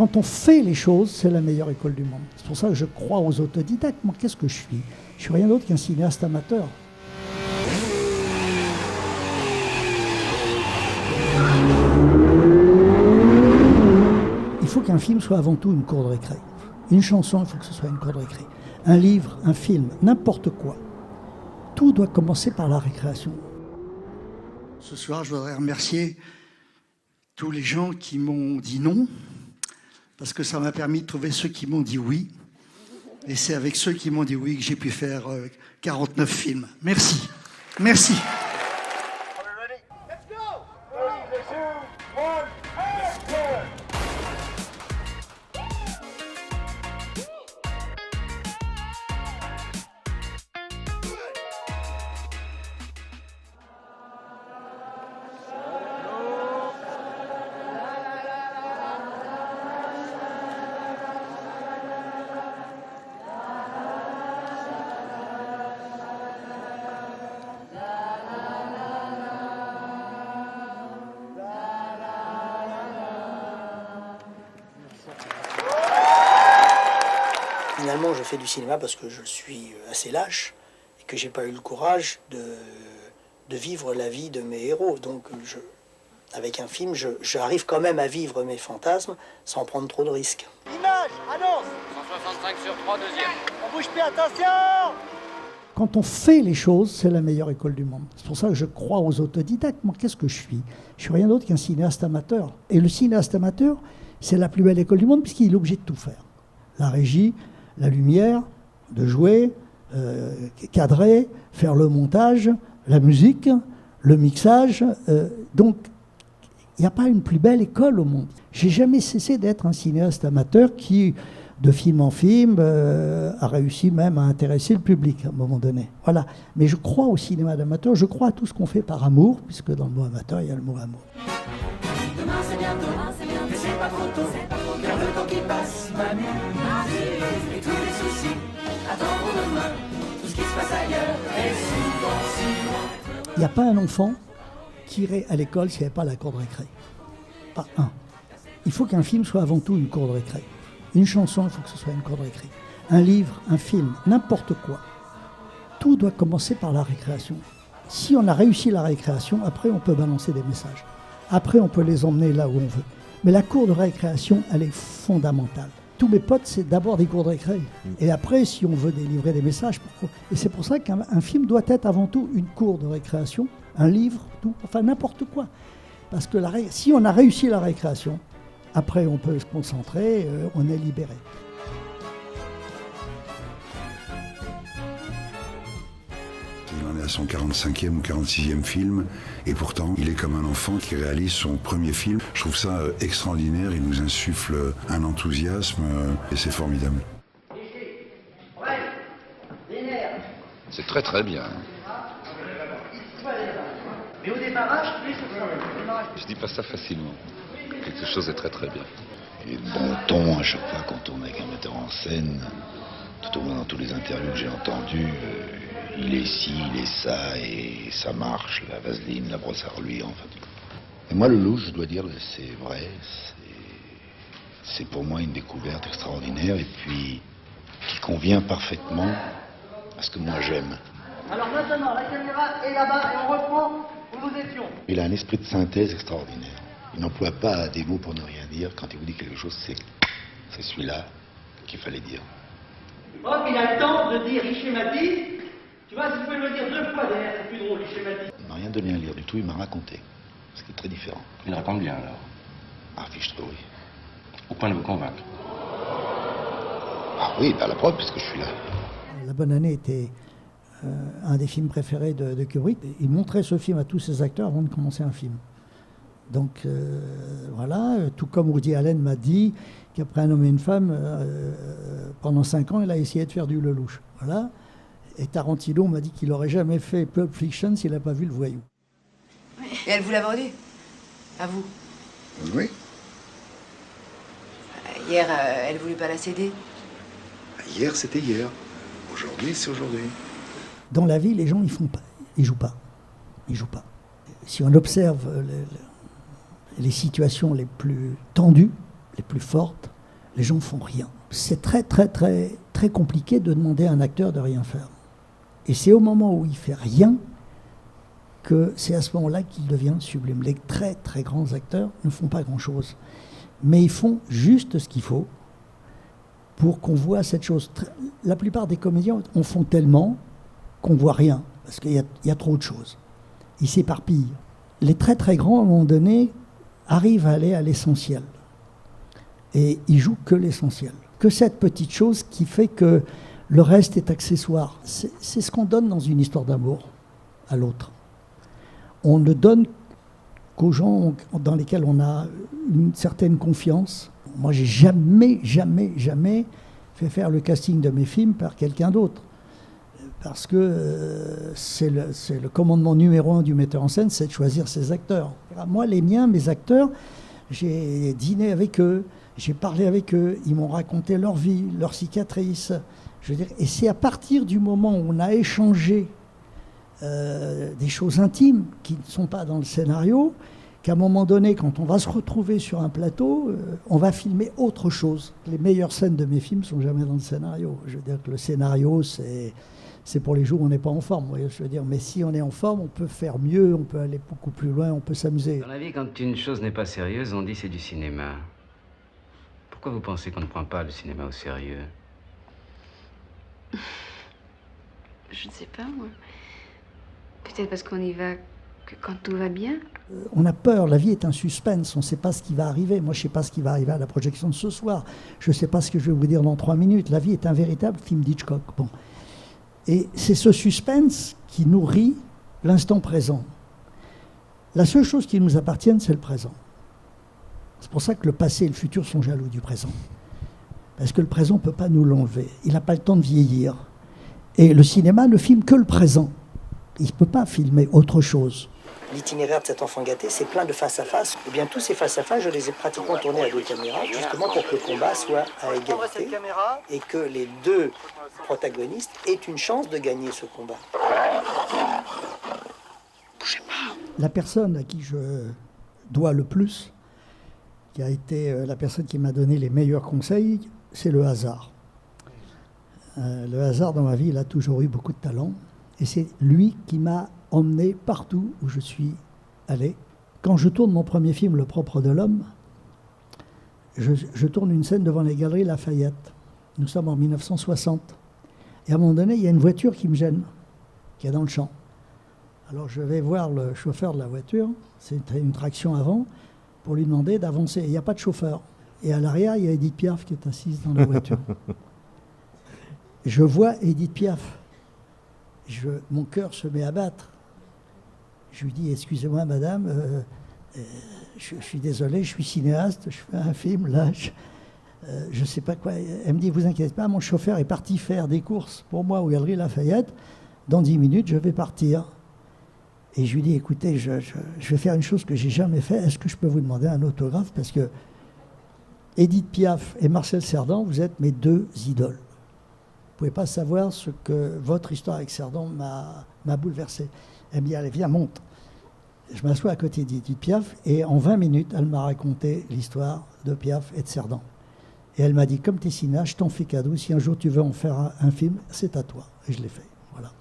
Quand on fait les choses, c'est la meilleure école du monde. C'est pour ça que je crois aux autodidactes. Moi, qu'est-ce que je suis? Je suis rien d'autre qu'un cinéaste amateur. Il faut qu'un film soit avant tout une cour de récré. Une chanson, il faut que ce soit une cour de récré. Un livre, un film, n'importe quoi. Tout doit commencer par la récréation. Ce soir, je voudrais remercier tous les gens qui m'ont dit non, parce que ça m'a permis de trouver ceux qui m'ont dit oui. Et c'est avec ceux qui m'ont dit oui que j'ai pu faire 49 films. Merci. Merci. Finalement, je fais du cinéma parce que je suis assez lâche et que j'ai pas eu le courage de vivre la vie de mes héros. Donc, avec un film, j'arrive quand même à vivre mes fantasmes sans prendre trop de risques. Image, annonce 165 sur 3, deuxième. On bouge plus, attention! Quand on fait les choses, c'est la meilleure école du monde. C'est pour ça que je crois aux autodidactes. Moi, qu'est-ce que je suis? Je suis rien d'autre qu'un cinéaste amateur. Et le cinéaste amateur, c'est la plus belle école du monde puisqu'il est obligé de tout faire. La régie, la lumière, de jouer, cadrer, faire le montage, la musique, le mixage. Donc, il n'y a pas une plus belle école au monde. J'ai jamais cessé d'être un cinéaste amateur qui, de film en film, a réussi même à intéresser le public à un moment donné. Voilà. Mais je crois au cinéma d'amateur, je crois à tout ce qu'on fait par amour, puisque dans le mot amateur, il y a le mot amour. Demain c'est bientôt, mais c'est pas trop tôt, car le temps qui passe m'amuse. Et tous les soucis attendront demain, tout ce qui se passe ailleurs est souvent si loin. Il n'y a pas un enfant qui irait à l'école s'il n'y avait pas la cour de récré. Pas un. Il faut qu'un film soit avant tout une cour de récré. Une chanson, il faut que ce soit une cour de récré. Un livre, un film, n'importe quoi. Tout doit commencer par la récréation. Si on a réussi la récréation, après on peut balancer des messages. Après on peut les emmener là où on veut. Mais la cour de récréation, elle est fondamentale. Tous mes potes, c'est d'abord des cours de récré. Et après, si on veut délivrer des messages, et c'est pour ça qu'un film doit être avant tout une cour de récréation, un livre, tout, enfin n'importe quoi. Parce que si on a réussi la récréation, après on peut se concentrer, on est libéré. Il en est à son 45e ou 46e film, et pourtant, il est comme un enfant qui réalise son premier film. Je trouve ça extraordinaire, il nous insuffle un enthousiasme, et c'est formidable. C'est très très bien. Mais au démarrage, Je dis pas ça facilement. Quelque chose est très très bien. Et bon ton à chaque fois qu'on tourne avec un metteur en scène, tout au moins dans tous les interviews que j'ai entendues, il est ci, il est ça, et ça marche, la vaseline, la brosse à reluire, en fait. Et moi, le loup, je dois dire, c'est vrai, c'est pour moi une découverte extraordinaire, et puis qui convient parfaitement à ce que moi j'aime. Alors maintenant, la caméra est là-bas et on reprend où nous étions. Il a un esprit de synthèse extraordinaire. Il n'emploie pas des mots pour ne rien dire. Quand il vous dit quelque chose, c'est celui-là qu'il fallait dire. Hop, il a le temps de dire, il schématise. Tu vois, si tu peux le dire 2 fois derrière, c'est plus drôle, il schématise. Il m'a rien donné à lire du tout, il m'a raconté. Ce qui est très différent. Il raconte bien alors. Ah, fiche-toi, oui. Au point de vous convaincre. Ah oui, par la preuve, puisque je suis là. La Bonne Année était un des films préférés de Kubrick. Il montrait ce film à tous ses acteurs avant de commencer un film. Donc voilà, tout comme Woody Allen m'a dit qu'après Un homme et une femme, pendant 5 ans, il a essayé de faire du Lelouch. Voilà. Et Tarantino m'a dit qu'il n'aurait jamais fait Pulp Fiction s'il n'a pas vu Le Voyou. Et elle vous l'a vendu? À vous? Oui. Hier, elle voulut pas la céder? Hier, c'était hier. Aujourd'hui, c'est aujourd'hui. Dans la vie, les gens, ils jouent pas. Si on observe les situations les plus tendues, les plus fortes, les gens font rien. C'est très, très, très, très compliqué de demander à un acteur de rien faire. Et c'est au moment où il fait rien que c'est à ce moment-là qu'il devient sublime. Les très, très grands acteurs ne font pas grand-chose. Mais ils font juste ce qu'il faut pour qu'on voit cette chose. La plupart des comédiens en font tellement qu'on ne voit rien, parce qu'il y a trop de choses. Ils s'éparpillent. Les très, très grands, à un moment donné, arrivent à aller à l'essentiel. Et ils jouent que l'essentiel. Que cette petite chose qui fait que le reste est accessoire. C'est ce qu'on donne dans une histoire d'amour à l'autre. On ne donne qu'aux gens dans lesquels on a une certaine confiance. Moi, j'ai jamais fait faire le casting de mes films par quelqu'un d'autre. Parce que c'est le commandement numéro 1 du metteur en scène, c'est de choisir ses acteurs. Moi, les miens, mes acteurs, j'ai dîné avec eux, j'ai parlé avec eux, ils m'ont raconté leur vie, leurs cicatrices. Je veux dire, et c'est à partir du moment où on a échangé des choses intimes qui ne sont pas dans le scénario, qu'à un moment donné, quand on va se retrouver sur un plateau, on va filmer autre chose. Les meilleures scènes de mes films ne sont jamais dans le scénario. Je veux dire que le scénario, c'est pour les jours où on n'est pas en forme. Vous voyez, je veux dire, mais si on est en forme, on peut faire mieux, on peut aller beaucoup plus loin, on peut s'amuser. Dans la vie, quand une chose n'est pas sérieuse, on dit c'est du cinéma. Pourquoi vous pensez qu'on ne prend pas le cinéma au sérieux? Je ne sais pas, moi. Peut-être parce qu'on y va que quand tout va bien. On a peur, la vie est un suspense, on ne sait pas ce qui va arriver. Moi, je ne sais pas ce qui va arriver à la projection de ce soir. Je ne sais pas ce que je vais vous dire dans 3 minutes. La vie est un véritable film d'Hitchcock. Bon. Et c'est ce suspense qui nourrit l'instant présent. La seule chose qui nous appartienne, c'est le présent. C'est pour ça que le passé et le futur sont jaloux du présent. Parce que le présent ne peut pas nous l'enlever. Il n'a pas le temps de vieillir. Et le cinéma ne filme que le présent. Il ne peut pas filmer autre chose. L'itinéraire de cet enfant gâté, c'est plein de face-à-face. Eh bien, tous ces face-à-face, je les ai pratiquement tournés à 2 caméras, justement pour que le combat soit à égalité et que les 2 protagonistes aient une chance de gagner ce combat. La personne à qui je dois le plus, qui a été la personne qui m'a donné les meilleurs conseils, c'est le hasard. Le hasard dans ma vie, il a toujours eu beaucoup de talent. Et c'est lui qui m'a emmené partout où je suis allé. Quand je tourne mon premier film, Le propre de l'homme, je tourne une scène devant les Galeries Lafayette. Nous sommes en 1960. Et à un moment donné, il y a une voiture qui me gêne, qui est dans le champ. Alors je vais voir le chauffeur de la voiture, c'est une traction avant, pour lui demander d'avancer. Il n'y a pas de chauffeur. Et à l'arrière, il y a Édith Piaf qui est assise dans la voiture. Je vois Édith Piaf. Mon cœur se met à battre. Je lui dis, excusez-moi madame, je suis désolé, je suis cinéaste, je fais un film, là, je ne sais pas quoi. Elle me dit, vous inquiétez pas, mon chauffeur est parti faire des courses pour moi aux Galeries Lafayette. Dans 10 minutes, je vais partir. Et je lui dis, écoutez, je vais faire une chose que j'ai jamais fait. Est-ce que je peux vous demander un autographe? Parce que Édith Piaf et Marcel Cerdan, vous êtes mes 2 idoles. Vous ne pouvez pas savoir ce que votre histoire avec Cerdan m'a bouleversé. Elle me dit, allez, viens, monte. Je m'assois à côté d'Édith Piaf et en 20 minutes, elle m'a raconté l'histoire de Piaf et de Cerdan. Et elle m'a dit, comme tu es cinéaste, je t'en fais cadeau. Si un jour tu veux en faire un film, c'est à toi. Et je l'ai fait. Voilà.